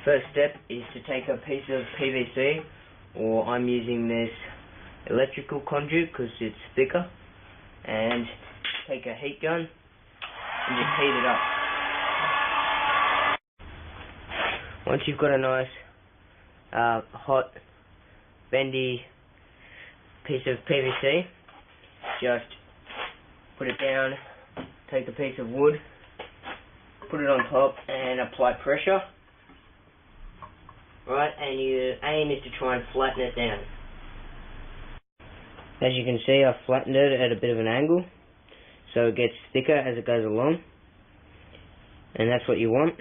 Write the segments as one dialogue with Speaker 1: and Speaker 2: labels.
Speaker 1: First step is to take a piece of PVC, or I'm using this electrical conduit because it's thicker, and take a heat gun and just heat it up. Once you've got a nice hot bendy piece of PVC, just put it down, take a piece of wood, put it on top and apply pressure. Right, and your aim is to try and flatten it down. As you can see, I've flattened it at a bit of an angle, so it gets thicker as it goes along, and that's what you want.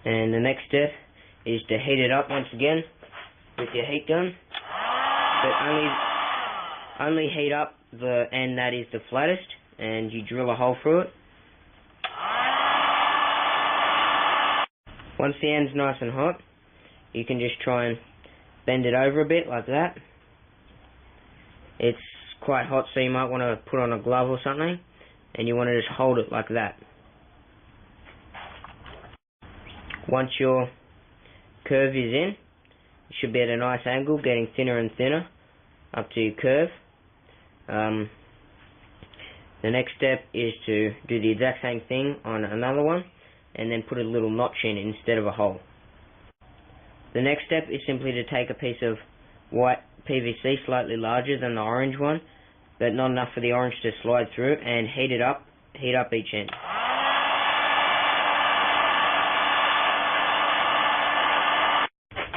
Speaker 1: And the next step is to heat it up once again with your heat gun, but only heat up the end that is the flattest, and you drill a hole through it. Once the end's nice and hot, you can just try and bend it over a bit like that. It's quite hot, so you might want to put on a glove or something, and you want to just hold it like that. Once your curve is in, you should be at a nice angle, getting thinner and thinner up to your curve. The next step is to do the exact same thing on another one, and then put a little notch in instead of a hole. The next step is simply to take a piece of white PVC slightly larger than the orange one, but not enough for the orange to slide through, and heat up each end.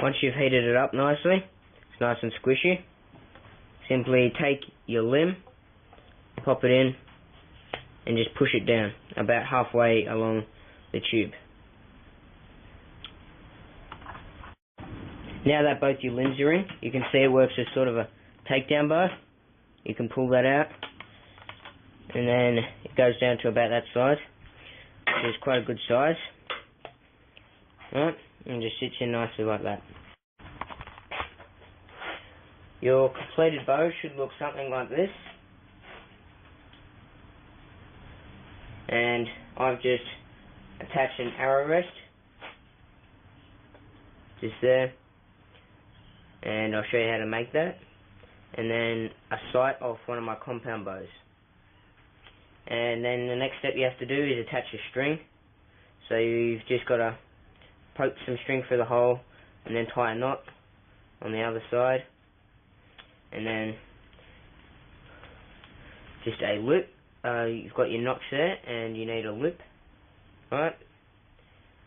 Speaker 1: Once you've heated it up nicely, it's nice and squishy, simply take your limb, pop it in, and just push it down about halfway along the tube. Now that both your limbs are in, you can see it works as sort of a takedown bar. You can pull that out, and then it goes down to about that size, which is quite a good size. Right, and just sits in nicely like that. Your completed bow should look something like this. And I've just attached an arrow rest just there, and I'll show you how to make that, and then a sight off one of my compound bows. And then the next step you have to do is attach a string. So you've just got to poke some string through the hole and then tie a knot on the other side, and then just a loop. You've got your notch there and you need a loop, right?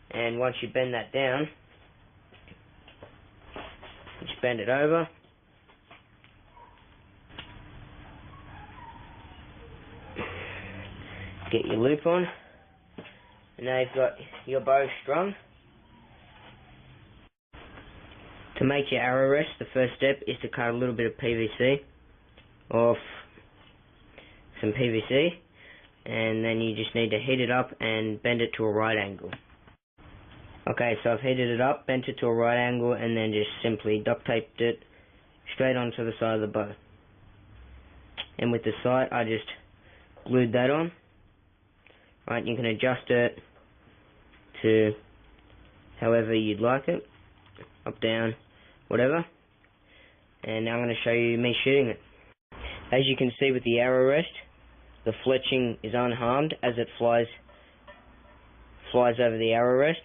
Speaker 1: And once you bend that down, just bend it over, get your loop on, and now you've got your bow strung. To make your arrow rest, the first step is to cut a little bit of PVC off some PVC, and then you just need to heat it up and bend it to a right angle. Okay, so I've heated it up, bent it to a right angle, and then just simply duct taped it straight onto the side of the bow. And with the sight, I just glued that on. Right, you can adjust it to however you'd like it, up, down, whatever. And now I'm going to show you me shooting it. As you can see with the arrow rest, the fletching is unharmed as it flies over the arrow rest.